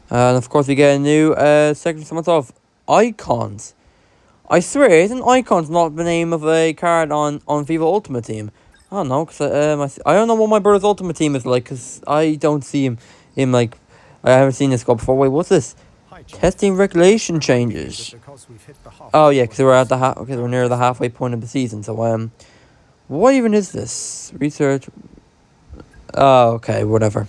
And of course we get a new section summons of icons. I swear, isn't icons not the name of a card on FIFA Ultimate Team? I don't know, cause I don't know what my brother's Ultimate Team is like, cause I don't see him like, I haven't seen this go before. Wait, what's this? Testing regulation changes. Oh yeah, cause we're at the okay, we're near the halfway point of the season. So what even is this? Research. Oh, okay, whatever.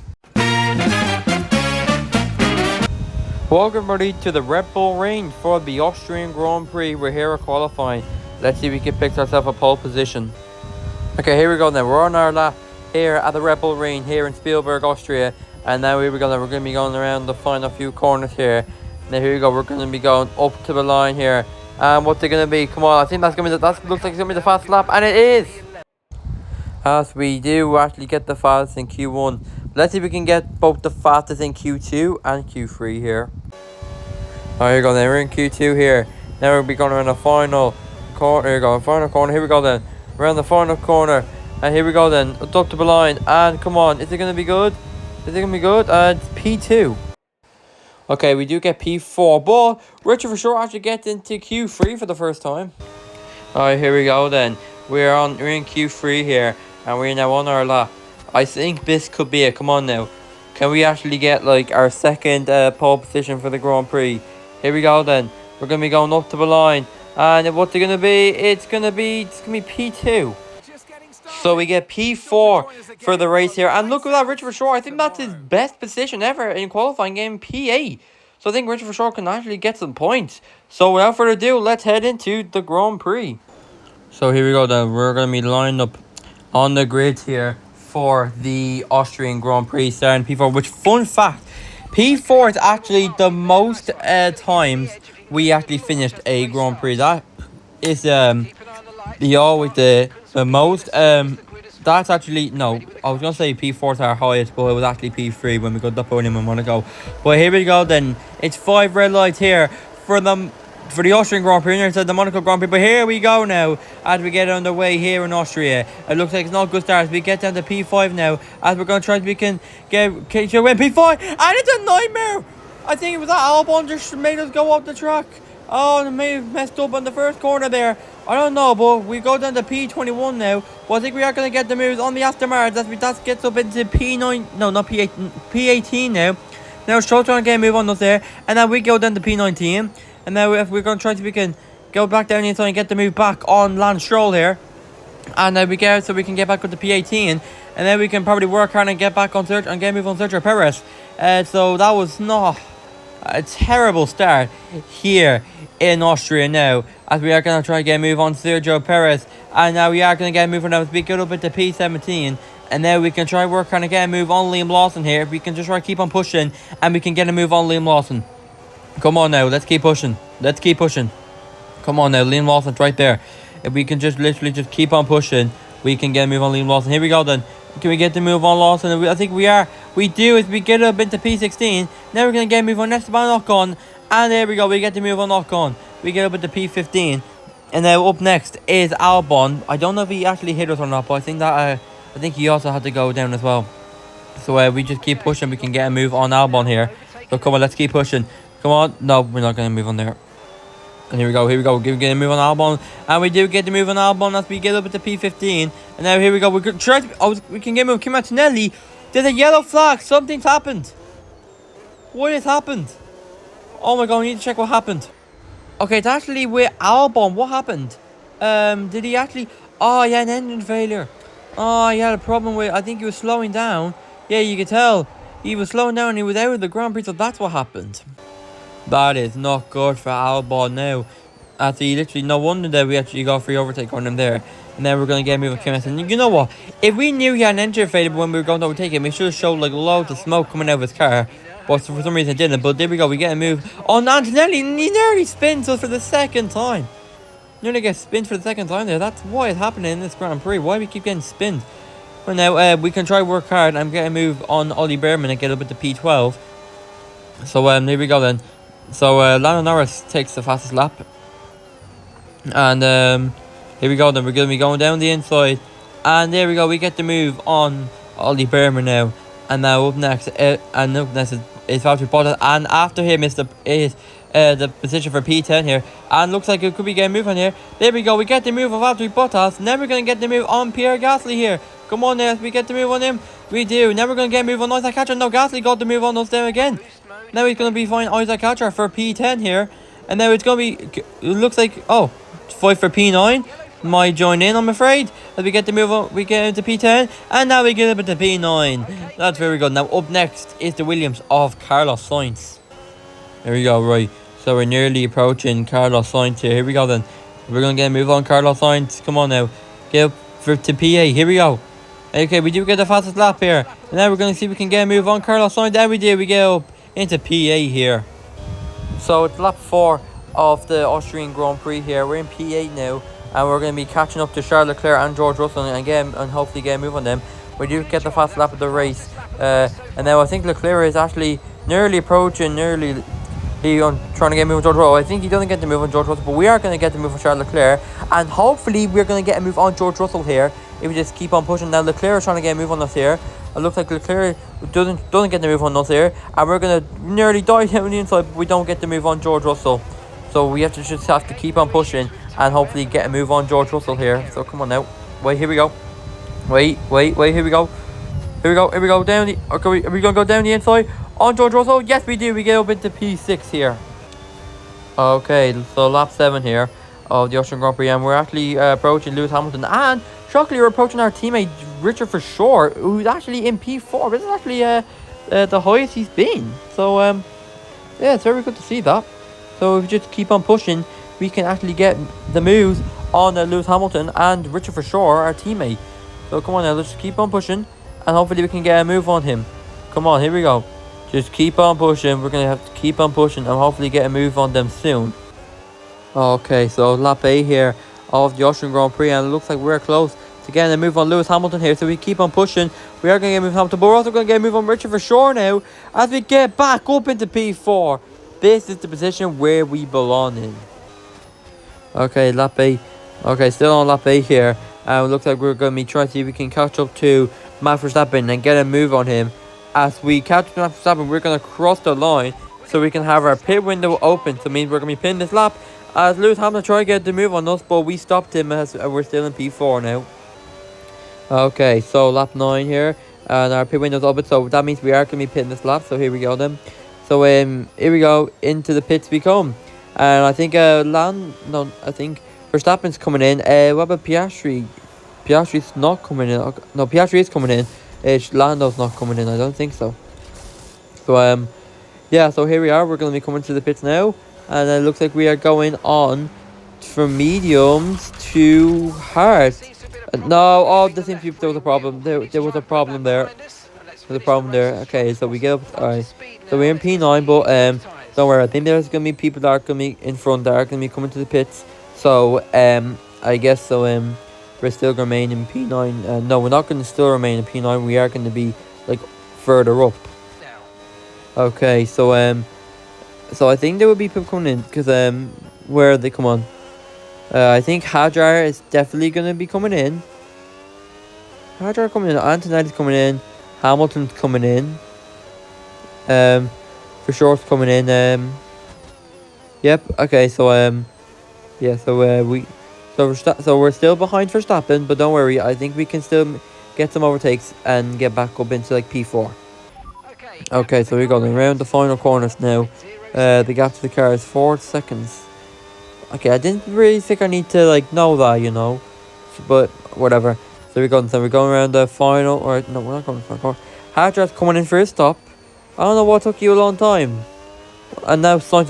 Welcome everybody to the Red Bull Ring for the Austrian Grand Prix. We're here at qualifying. Let's see if we can pick ourselves a pole position. Okay, here we go then. We're on our lap here at the Red Bull Ring here in Spielberg, Austria. And now here we go then. We're going to be going around the final few corners here. Now here we go. We're going to be going up to the line here. And what's it going to be? Come on, I think that's going to be that looks like it's going to be the fast lap. And it is! As we do actually get the fastest in Q1. Let's see if we can get both the fastest in Q2 and Q3 here. Alright, here we go then. We're in Q2 here. Now we'll be going around the final corner. Here we go, final corner. Here we go then. Around the final corner. And here we go then. Up to the line. And come on. Is it going to be good? Is it going to be good? It's P2. Okay, we do get P4. But Richard for sure actually gets into Q3 for the first time. Alright, here we go then. We're in Q3 here. And we're now on our lap. I think this could be it. Come on now. Can we actually get like our second pole position for the Grand Prix? Here we go then. We're going to be going up to the line. And what's it going to be? It's going to be P2. So we get P4 for the race here. And look at that, Richard Shaw. I think that's his best position ever in qualifying game, P8. So I think Richard Shaw can actually get some points. So without further ado, let's head into the Grand Prix. So here we go then. We're going to be lined up on the grid here for the Austrian Grand Prix starting P4, which fun fact, P4 is actually the most times we actually finished a Grand Prix. That is the most that's actually no, I was gonna say P4 is our highest, but it was actually P3 when we got the podium in Monaco. But here we go then. It's 5 red lights here for the Austrian Grand Prix instead of the Monaco Grand Prix. But here we go now as we get underway here in Austria. It looks like it's not a good start as we get down to P5 now. As we're going to try to we can win P5. And it's a nightmare. I think it was that Albon just made us go off the track. Oh, and may have messed up on the first corner there. I don't know, but we go down to P21 now. But I think we are going to get the moves on the Aston Martin. That gets up into P9. No, not P8. P18 now. Now, Stroll trying to get a move on us there. And then we go down to P19. And now if we're going to try to we can go back down the inside and get the move back on Lance Stroll here. And then we get so we can get back up to P18. And then we can probably work hard and get back on search and get a move on Sergio Perez. So that was not a terrible start here in Austria now. As we are going to try to get a move on Sergio Perez. And now we are going to get a move on now as we get up into P17. And now we can try work hard and get a move on Liam Lawson here. We can just try to keep on pushing. And we can get a move on Liam Lawson. Come on now, let's keep pushing. Let's keep pushing. Come on now, Liam Lawson's right there. If we can just literally just keep on pushing, we can get a move on Liam Lawson. Here we go then. Can we get the move on Lawson? I think we are. We do as we get up into P16. Now we're going to get a move on Esteban Ocon. And there we go, we get the move on Ocon. We get up into P15. And now up next is Albon. I don't know if he actually hit us or not, but I think that I think he also had to go down as well. So we just keep pushing. We can get a move on Albon here. So come on, let's keep pushing. Come on. No, we're not going to move on there. And here we go. Here we go. We get a move on Albon. And we do get the move on Albon as we get up to P15. And now here we go. We can try to, we can get a move. Kim Antonelli. There's a yellow flag. Something's happened. What has happened? Oh my god, we need to check what happened. Okay, it's actually with Albon. What happened? Did he actually... Oh, yeah, an engine failure. Oh, he had a problem with... I think he was slowing down. Yeah, you could tell. He was slowing down and he was out of the Grand Prix, so that's what happened. That is not good for Albon now. After he literally, no wonder that we actually got free overtake on him there. And then we're going to get a move with Kim. And you know what? If we knew he had an engine failure when we were going to overtake him, we should have showed like loads of smoke coming out of his car. But for some reason it didn't. But there we go. We get a move on Antonelli. And he nearly spins us for the second time. Nearly gets spinned for the second time there. That's why it's happening in this Grand Prix. Why we keep getting spinned. Well, now we can try work hard and get a move on Ollie Behrman and get up at the P12. So here we go then. So Lando Norris takes the fastest lap. And here we go then. We're going to be going down the inside. And there we go. We get the move on Ollie Behrman now. And now up next is is Valtteri Bottas, and after him is the position for P10 here, and looks like it could be getting move on here. There we go, we get the move of Valtteri Bottas. Now we're going to get the move on Pierre Gasly here. Come on now, we get the move on him. We do. Now we're going to get a move on Isaac Hatcher. No, Gasly got the move on us there again. Now he's going to be fine Isaac Hatcher for P10 here, and now it's going to be, it looks like, oh, fight for P9. Might join in, I'm afraid, as we get the move on, we get into P10, and now we get up into P9. That's very good. Now up next is the Williams of Carlos Sainz. There we go, right. So we're nearly approaching Carlos Sainz here. Here we go then. We're going to get a move on Carlos Sainz. Come on now. Get up to PA. Here we go. Okay, we do get the fastest lap here. And now we're going to see if we can get a move on Carlos Sainz. There we do. We get up into PA here. So it's lap 4 of the Austrian Grand Prix here. We're in P8 now. And we're going to be catching up to Charles Leclerc and George Russell and hopefully get a move on them. We do get the fast lap of the race. And now I think Leclerc is actually nearly approaching, trying to get a move on George Russell. I think he doesn't get the move on George Russell, but we are going to get the move on Charles Leclerc. And hopefully we're going to get a move on George Russell here if we just keep on pushing. Now Leclerc is trying to get a move on us here. It looks like Leclerc doesn't get the move on us here. And we're going to nearly die down the inside, but we don't get the move on George Russell. So we just have to keep on pushing and hopefully get a move on George Russell here. So come on now. Wait, here we go. Wait, here we go. Here we go, down the, okay, are we going to go down the inside on George Russell? Yes, we do. We get up into P6 here. Okay, so lap 7 here of the Austrian Grand Prix, and we're actually approaching Lewis Hamilton, and shockingly we're approaching our teammate Richard for sure, who's actually in P4. This is actually the highest he's been. So yeah, it's very good to see that. So if we just keep on pushing, we can actually get the moves on Lewis Hamilton and Richard for sure, our teammate. So come on now, let's just keep on pushing, and hopefully we can get a move on him. Come on, here we go. Just keep on pushing. We're going to have to keep on pushing and hopefully get a move on them soon. Okay, so lap 8 here of the Austrian Grand Prix, and it looks like we're close to getting a move on Lewis Hamilton here. So we keep on pushing. We are going to get a move on Hamilton, but we're also going to get a move on Richard for sure now as we get back up into P4. This is the position where we belong in. Okay, lap 8. Okay, still on lap 8 here. And it looks like we're going to be trying to see if we can catch up to Max Verstappen and get a move on him. As we catch up to Max Verstappen, we're going to cross the line so we can have our pit window open. So it means we're going to be pinning this lap as Lewis Hamilton tried to get the move on us, but we stopped him as we're still in P4 now. Okay, so lap 9 here. And our pit window's open, so that means we are going to be pitting this lap. So here we go then. So here we go, into the pits we come. And I think I think Verstappen's coming in. What about Piastri? Piastri's not coming in. Okay. No, Piastri is coming in. Lando's not coming in, I don't think so. So yeah, so here we are, we're going to be coming to the pits now. And it looks like we are going on from mediums to hard. No, oh, there seems to be, there was a problem. There was a problem there. There's a problem there. Okay, so we get up. Alright. So we're in P9, but don't worry. I think there's going to be people that are going to be in front that are going to be coming to the pits. So I guess so we're still going to remain in P9. No, we're not going to still remain in P9. We are going to be like further up. Okay, so I think there will be people coming in because where are they? Come on. I think Hajar is definitely going to be coming in. Hajar coming in. Antonelli's coming in. Hamilton's coming in. For sure it's coming in. Yep. Okay. So yeah. So we're still behind Verstappen, but don't worry. I think we can still get some overtakes and get back up into like P4. Okay. So we're going around the final corners now. The gap to the car is 4 seconds. Okay. I didn't really think I need to like know that, you know, but whatever. So we're going around the final, or no, we're not going to the final corner. Hajar's coming in for a stop. I don't know what took you a long time. And now Sainz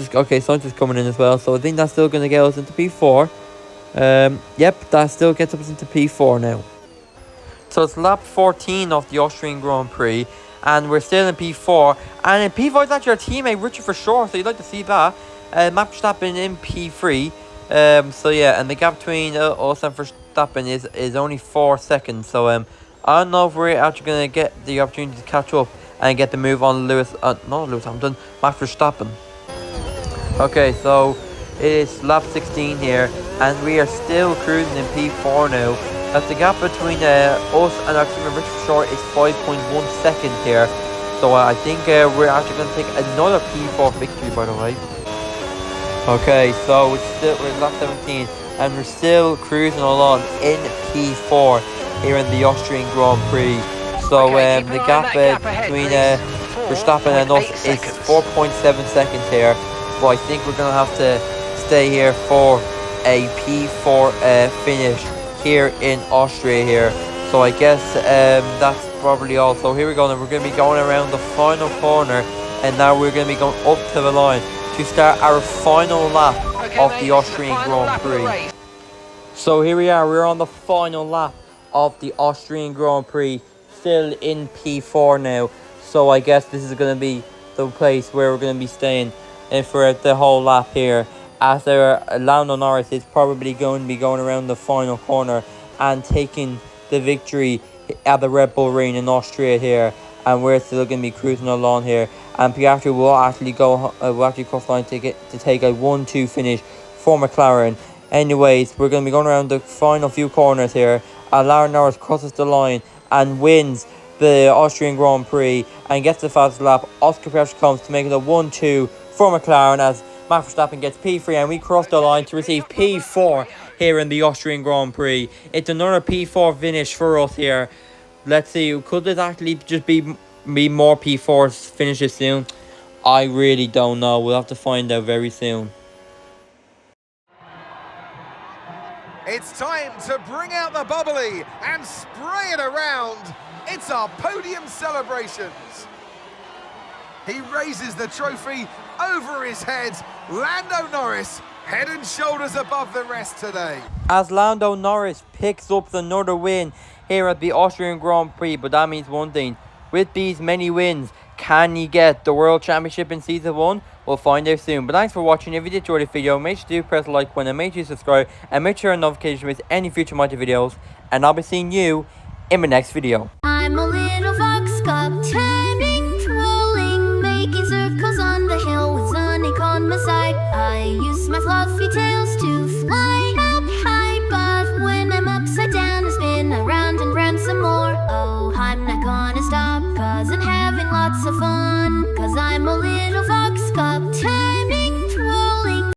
is coming in as well. So I think that's still going to get us into P4. Yep, that still gets us into P4 now. So it's lap 14 of the Austrian Grand Prix. And we're still in P4. And in P4 is actually our teammate Richard for sure. So you'd like to see that. Max Verstappen in P3. So yeah, and the gap between us and Verstappen is only 4 seconds. So I don't know if we're actually going to get the opportunity to catch up and get the move on Lewis Hamilton, Max Verstappen. Okay, so it's lap 16 here, and we are still cruising in P4 now. As the gap between us and our team Richard Short is 5.1 seconds here. So I think we're actually going to take another P4 victory, by the way. Okay, so we're lap 17, and we're still cruising along in P4 here in the Austrian Grand Prix. So the gap between Verstappen and us is 4.7 seconds here, but I think we're going to have to stay here for a P4 finish here in Austria here. So I guess that's probably all. So here we go, and we're going to be going around the final corner, and now we're going to be going up to the line to start our final lap of the Austrian Grand Prix. So here we are, we're on the final lap of the Austrian Grand Prix, still in P4 now. So I guess this is going to be the place where we're going to be staying for the whole lap here, as Lando Norris is probably going to be going around the final corner and taking the victory at the Red Bull Ring in Austria here, and we're still going to be cruising along here. And Piastri will actually cross the line to take a 1-2 finish for McLaren. Anyways, we're going to be going around the final few corners here. And Lando Norris crosses the line and wins the Austrian Grand Prix and gets the fastest lap. Oscar Piastri comes to make it a 1-2 for McLaren as Max Verstappen gets P3, and we cross the line to receive P4 here in the Austrian Grand Prix. It's another P4 finish for us here. Let's see, could this actually just be more P4 finishes soon? I really don't know. We'll have to find out very soon. It's time to bring out the bubbly and spray it around. It's our podium celebrations. He raises the trophy over his head. Lando Norris, head and shoulders above the rest today. As Lando Norris picks up another win here at the Austrian Grand Prix, but that means one thing. With these many wins, can he get the World Championship in Season 1? We'll find out soon. But thanks for watching. If you did enjoy the video, make sure to press the like button and make sure you subscribe and make sure notifications miss any future MyTeam videos. And I'll be seeing you in my next video. I'm a little fox cub, turning, twirling, making circles on the hill with Sonic on my side. I use my fluffy tails to fly up high, but when I'm upside down, I spin around and round some more. Oh, I'm not gonna stop, 'cause I'm having lots of fun, 'cause I'm a little